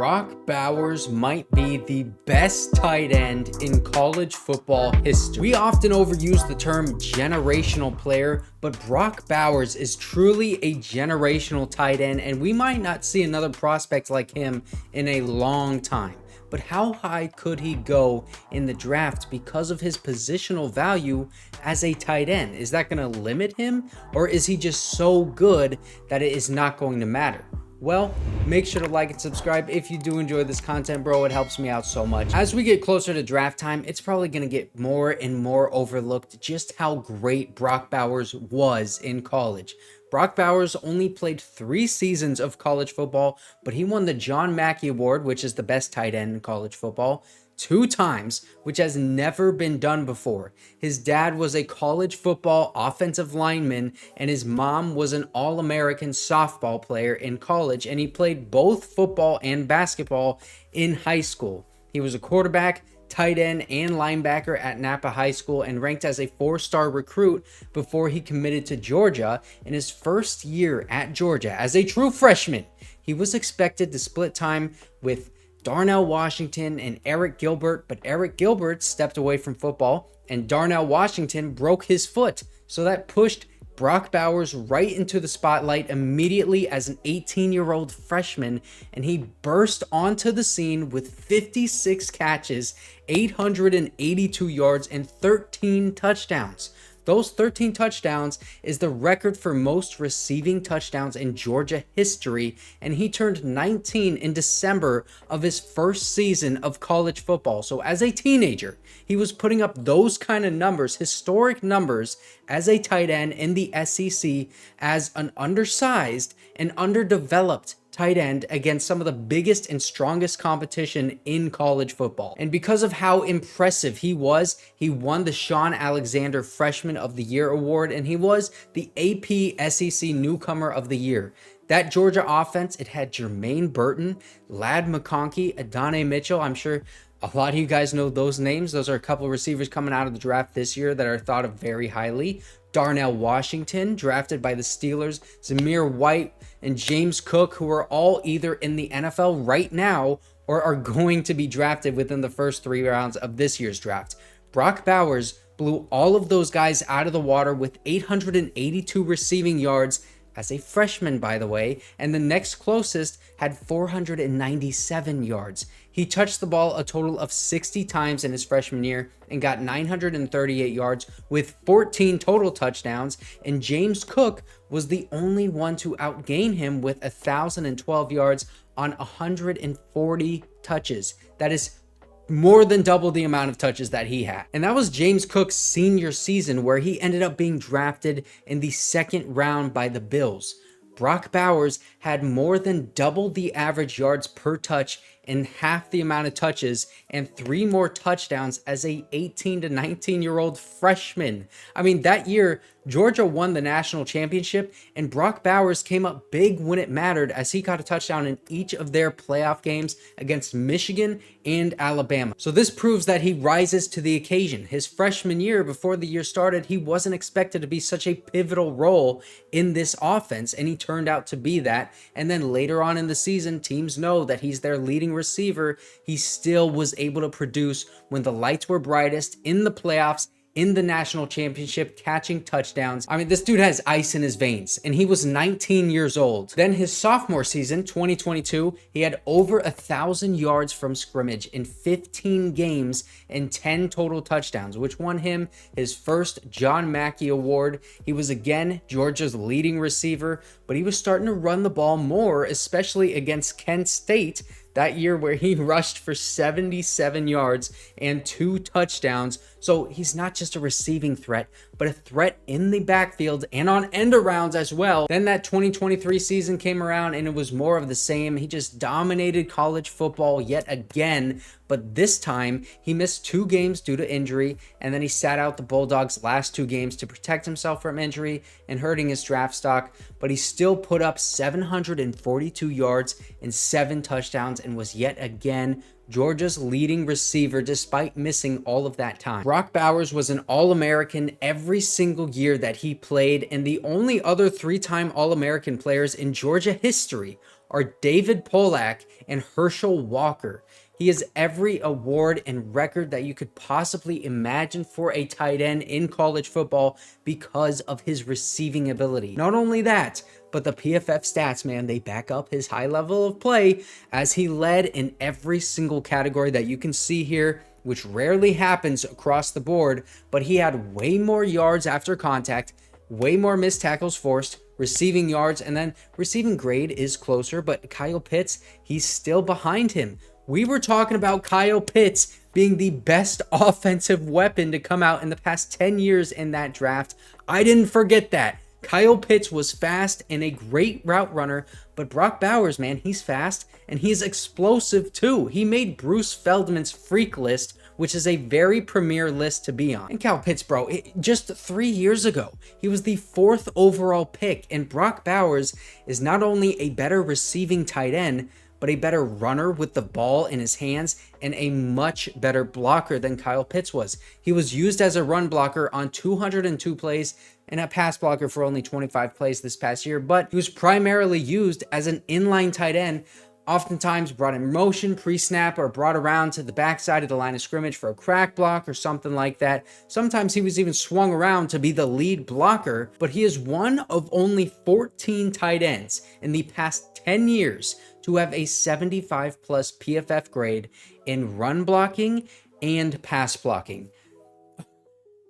Brock Bowers might be the best tight end in college football history. We often overuse the term generational player, but Brock Bowers is truly a generational tight end, and we might not see another prospect like him in a long time. But how high could he go in the draft because of his positional value as a tight end? Is that going to limit him, or is he just so good that it is not going to matter? Well, make sure to like and subscribe if you do enjoy this content, bro. It helps me out so much. As we get closer to draft time, it's probably going to get more and more overlooked just how great Brock Bowers was in college. Brock Bowers only played 3 seasons of college football, but he won the John Mackey Award, which is the best tight end in college football, 2 times, which has never been done before. His dad was a college football offensive lineman, and his mom was an All-American softball player in college, and he played both football and basketball in high school. He was a quarterback, tight end, and linebacker at Napa High School and ranked as a 4-star recruit before he committed to Georgia. In his first year at Georgia as a true freshman, he was expected to split time with Darnell Washington and Eric Gilbert, but Eric Gilbert stepped away from football and Darnell Washington broke his foot. So that pushed Brock Bowers right into the spotlight immediately as an 18-year-old freshman, and he burst onto the scene with 56 catches, 882 yards, and 13 touchdowns. Those 13 touchdowns is the record for most receiving touchdowns in Georgia history, and he turned 19 in December of his first season of college football. So as a teenager, he was putting up those kind of numbers, historic numbers, as a tight end in the SEC as an undersized and underdeveloped tight end against some of the biggest and strongest competition in college football. And because of how impressive he was, he won the Sean Alexander Freshman of the Year award, and he was the AP SEC Newcomer of the Year. That Georgia offense, it had Jermaine Burton, Ladd McConkey, Adonai Mitchell. I'm sure a lot of you guys know those names. Those are a couple of receivers coming out of the draft this year that are thought of very highly. Darnell Washington, drafted by the Steelers, Zamir White, and James Cook, who are all either in the NFL right now or are going to be drafted within the first 3 rounds of this year's draft. Brock Bowers blew all of those guys out of the water with 882 receiving yards as a freshman, by the way, and the next closest had 497 yards. He touched the ball a total of 60 times in his freshman year and got 938 yards with 14 total touchdowns, and James Cook was the only one to outgain him with 1,012 yards on 140 touches. That is more than double the amount of touches that he had. And that was James Cook's senior season, where he ended up being drafted in the 2nd round by the Bills. Brock Bowers had more than double the average yards per touch and half the amount of touches and 3 more touchdowns as a 18 to 19-year-old freshman. I mean, that year, Georgia won the national championship, and Brock Bowers came up big when it mattered as he got a touchdown in each of their playoff games against Michigan and Alabama. So this proves that he rises to the occasion. His freshman year, before the year started, he wasn't expected to be such a pivotal role in this offense, and he turned out to be that. And then later on in the season, teams know that he's their leading receiver. He still was able to produce when the lights were brightest in the playoffs, in the national championship, catching touchdowns. I mean, this dude has ice in his veins, and he was 19 years old. Then his sophomore season, 2022, he had over 1,000 yards from scrimmage in 15 games and 10 total touchdowns, which won him his first John Mackey Award. He was again Georgia's leading receiver, but he was starting to run the ball more, especially against Kent State that year, where he rushed for 77 yards and 2 touchdowns. So he's not just a receiving threat, but a threat in the backfield and on end arounds as well. Then that 2023 season came around, and it was more of the same. He just dominated college football yet again, but this time he missed 2 games due to injury, and then he sat out the Bulldogs' last 2 games to protect himself from injury and hurting his draft stock, but he still put up 742 yards and 7 touchdowns and was yet again Georgia's leading receiver despite missing all of that time. Brock Bowers was an All-American every single year that he played, and the only other 3-time All-American players in Georgia history are David Pollack and Herschel Walker. He has every award and record that you could possibly imagine for a tight end in college football because of his receiving ability. Not only that, but the PFF stats, man, they back up his high level of play as he led in every single category that you can see here, which rarely happens across the board, but he had way more yards after contact, way more missed tackles forced, receiving yards, and then receiving grade is closer, but Kyle Pitts, he's still behind him. We were talking about Kyle Pitts being the best offensive weapon to come out in the past 10 years in that draft. I didn't forget that. Kyle Pitts was fast and a great route runner, but Brock Bowers, man, he's fast and he's explosive too. He made Bruce Feldman's freak list, which is a very premier list to be on. And Kyle Pitts, bro, just 3 years ago, he was the 4th overall pick, and Brock Bowers is not only a better receiving tight end, but a better runner with the ball in his hands and a much better blocker than Kyle Pitts was. He was used as a run blocker on 202 plays and a pass blocker for only 25 plays this past year, but he was primarily used as an inline tight end, oftentimes brought in motion pre-snap or brought around to the backside of the line of scrimmage for a crack block or something like that. Sometimes he was even swung around to be the lead blocker, but he is one of only 14 tight ends in the past 10 years to have a 75 plus PFF grade in run blocking and pass blocking.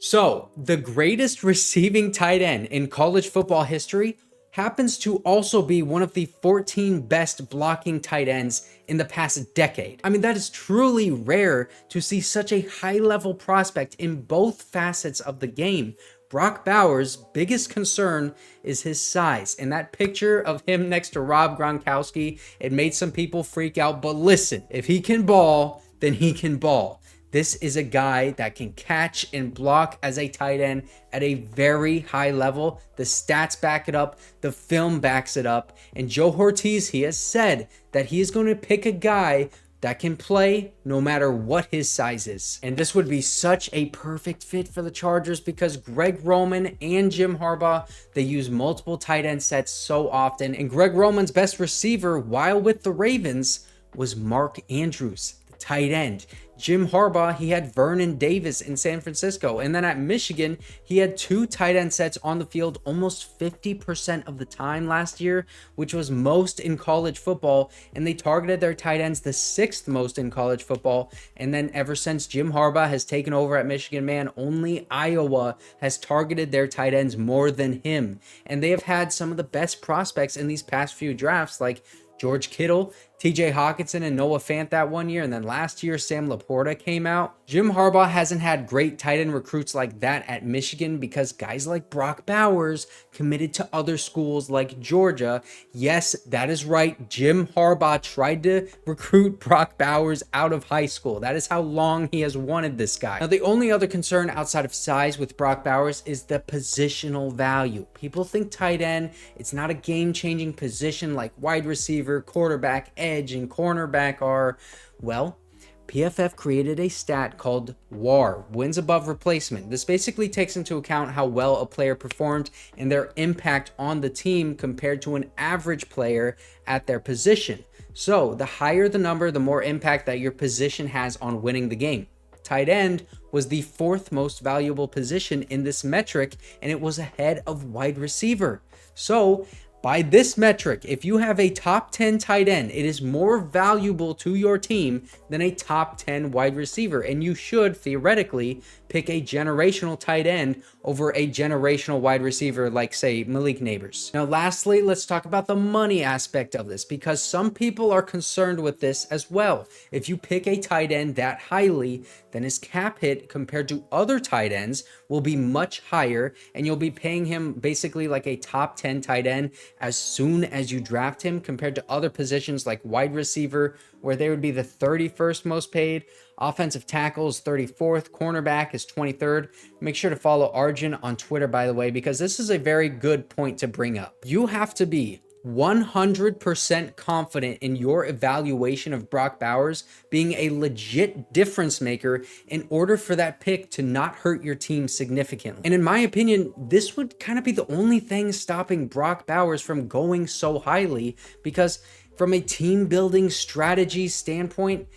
So, the greatest receiving tight end in college football history happens to also be one of the 14 best blocking tight ends in the past decade. I mean, that is truly rare to see such a high-level prospect in both facets of the game. Brock Bowers' biggest concern is his size, and that picture of him next to Rob Gronkowski, it made some people freak out, but listen, if he can ball, then he can ball. This is a guy that can catch and block as a tight end at a very high level. The stats back it up, the film backs it up, and Joe Ortiz, he has said that he is going to pick a guy that can play no matter what his size is. And this would be such a perfect fit for the Chargers because Greg Roman and Jim Harbaugh, they use multiple tight end sets so often. And Greg Roman's best receiver while with the Ravens was Mark Andrews, the tight end. Jim Harbaugh, he had Vernon Davis in San Francisco. And then at Michigan, he had 2 tight end sets on the field almost 50% of the time last year, which was most in college football. And they targeted their tight ends the 6th most in college football. And then ever since Jim Harbaugh has taken over at Michigan, man, only Iowa has targeted their tight ends more than him. And they have had some of the best prospects in these past few drafts, like George Kittle, TJ Hawkinson, and Noah Fant that one year. And then last year, Sam Laporta came out. Jim Harbaugh hasn't had great tight end recruits like that at Michigan because guys like Brock Bowers committed to other schools like Georgia. Yes, that is right. Jim Harbaugh tried to recruit Brock Bowers out of high school. That is how long he has wanted this guy. Now, the only other concern outside of size with Brock Bowers is the positional value. People think tight end, it's not a game-changing position like wide receiver, quarterback, edge, and cornerback are. Well, PFF created a stat called WAR, wins above replacement. This basically takes into account how well a player performed and their impact on the team compared to an average player at their position. So the higher the number, the more impact that your position has on winning the game. Tight end was the 4th most valuable position in this metric, and it was ahead of wide receiver. So by this metric, if you have a top 10 tight end, it is more valuable to your team than a top 10 wide receiver. And you should theoretically pick a generational tight end over a generational wide receiver like, say, Malik Nabers. Now, lastly, let's talk about the money aspect of this because some people are concerned with this as well. If you pick a tight end that highly, then his cap hit compared to other tight ends will be much higher, and you'll be paying him basically like a top 10 tight end as soon as you draft him compared to other positions like wide receiver, where they would be the 31st most paid. Offensive tackle is 34th. Cornerback is 23rd. Make sure to follow Arjun on Twitter, by the way, because this is a very good point to bring up. You have to be 100% confident in your evaluation of Brock Bowers being a legit difference maker in order for that pick to not hurt your team significantly. And in my opinion, this would kind of be the only thing stopping Brock Bowers from going so highly, because from a team building strategy standpoint,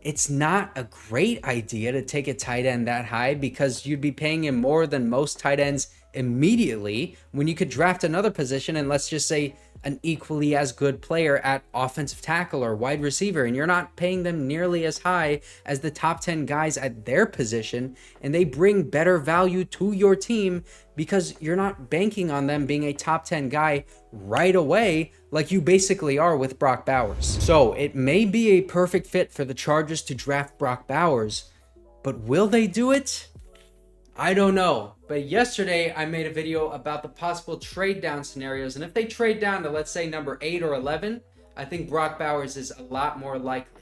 it's not a great idea to take a tight end that high because you'd be paying him more than most tight ends immediately when you could draft another position and let's just say an equally as good player at offensive tackle or wide receiver, and you're not paying them nearly as high as the top 10 guys at their position, and they bring better value to your team because you're not banking on them being a top 10 guy right away like you basically are with Brock Bowers. So it may be a perfect fit for the Chargers to draft Brock Bowers, but will they do it? I don't know. But yesterday I made a video about the possible trade down scenarios, and if they trade down to, let's say, number 8 or 11, I think Brock Bowers is a lot more likely.